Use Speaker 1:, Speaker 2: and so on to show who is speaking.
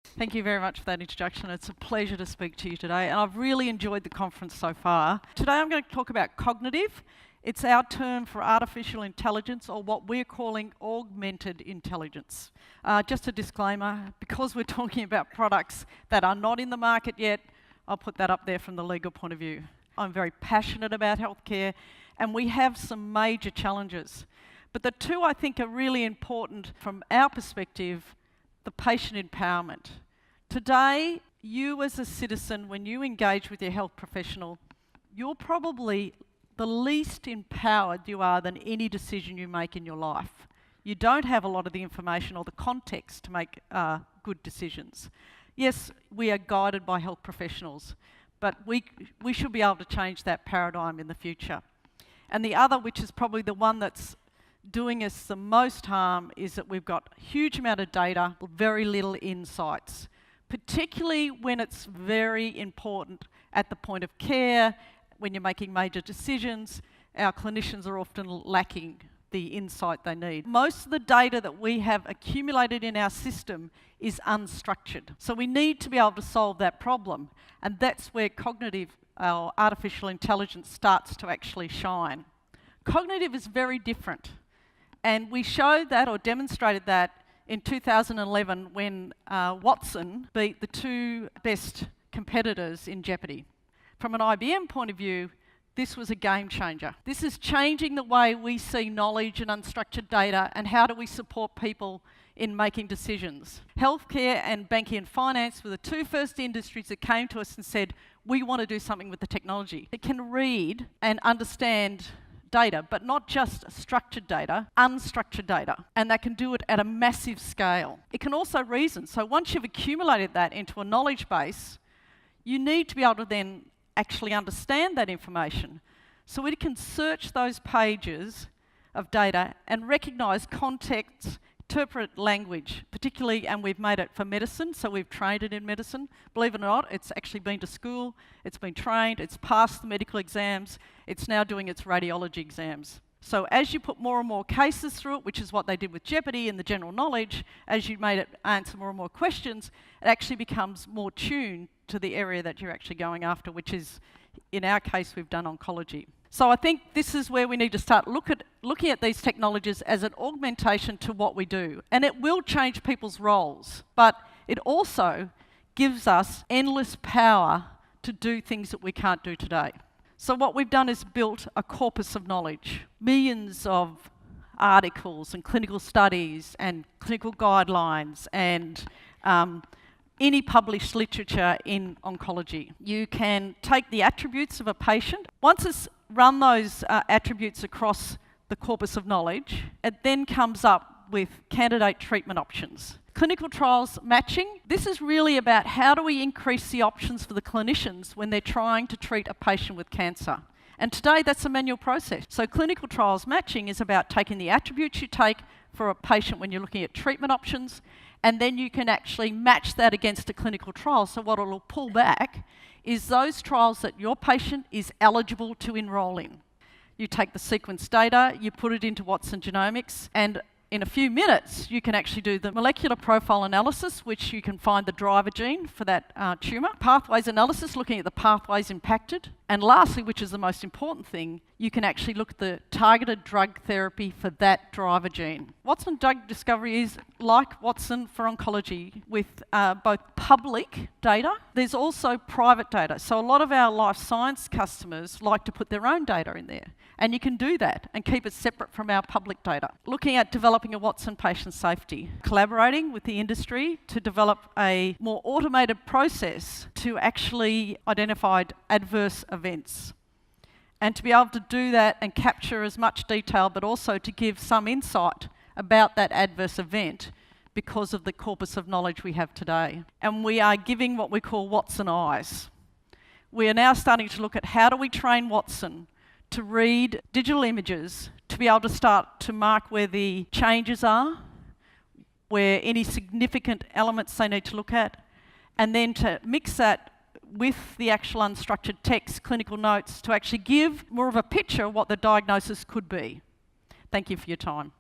Speaker 1: Thank you very much for that introduction. It's a pleasure to speak to you today, and I've really enjoyed the conference so far. Today I'm going to talk about cognitive. It's our term for artificial intelligence, or what we're calling augmented intelligence. Just a disclaimer, because we're talking about products that are not in the market yet, I'll put that up there from the legal point of view. I'm very passionate about healthcare, and we have some major challenges. But the two I think are really important from our perspective: the patient empowerment. Today, you as a citizen, when you engage with your health professional, you're probably the least empowered you are than any decision you make in your life. You don't have a lot of the information or the context to make good decisions. Yes, we are guided by health professionals, but we should be able to change that paradigm in the future. And the other, which is probably the one that's doing us the most harm, is that we've got a huge amount of data, very little insights, particularly when it's very important at the point of care, when you're making major decisions. Our clinicians are often lacking the insight they need. Most of the data that we have accumulated in our system is unstructured. So we need to be able to solve that problem, and that's where cognitive, our artificial intelligence, starts to actually shine. Cognitive is very different. And we showed that, or demonstrated that, in 2011 when Watson beat the two best competitors in Jeopardy. From an IBM point of view, this was a game changer. This is changing the way we see knowledge and unstructured data, and how do we support people in making decisions. Healthcare and banking and finance were the two first industries that came to us and said, we want to do something with the technology. It can read and understand data, but not just structured data, unstructured data, and that can do it at a massive scale. It can also reason. So once you've accumulated that into a knowledge base, you need to be able to then actually understand that information. So it can search those pages of data and recognise context, interpret language, particularly, and we've made it for medicine, so we've trained it in medicine. Believe it or not, it's actually been to school, it's been trained, it's passed the medical exams, it's now doing its radiology exams. So as you put more and more cases through it, which is what they did with Jeopardy and the general knowledge, as you made it answer more and more questions, it actually becomes more tuned to the area that you're actually going after, which is, in our case, we've done oncology. So I think this is where we need to start looking at these technologies as an augmentation to what we do. And it will change people's roles, but it also gives us endless power to do things that we can't do today. So what we've done is built a corpus of knowledge, millions of articles and clinical studies and clinical guidelines and any published literature in oncology. You can take the attributes of a patient. Once it's run those attributes across the corpus of knowledge, it then comes up with candidate treatment options. Clinical trials matching. This is really about how do we increase the options for the clinicians when they're trying to treat a patient with cancer. And today that's a manual process. So clinical trials matching is about taking the attributes you take for a patient when you're looking at treatment options, and then you can actually match that against a clinical trial. So what it'll pull back is those trials that your patient is eligible to enrol in. You take the sequence data, you put it into Watson Genomics, and in a few minutes, you can actually do the molecular profile analysis, which you can find the driver gene for that tumour. Pathways analysis, looking at the pathways impacted. And lastly, which is the most important thing, you can actually look at the targeted drug therapy for that driver gene. Watson Drug Discovery is like Watson for oncology, with both public data. There's also private data. So a lot of our life science customers like to put their own data in there. And you can do that and keep it separate from our public data. Looking at developing a Watson patient safety, collaborating with the industry to develop a more automated process to actually identify adverse events. And to be able to do that and capture as much detail, but also to give some insight about that adverse event because of the corpus of knowledge we have today. And we are giving what we call Watson eyes. We are now starting to look at how do we train Watson to read digital images, to be able to start to mark where the changes are, where any significant elements they need to look at, and then to mix that with the actual unstructured text, clinical notes, to actually give more of a picture of what the diagnosis could be. Thank you for your time.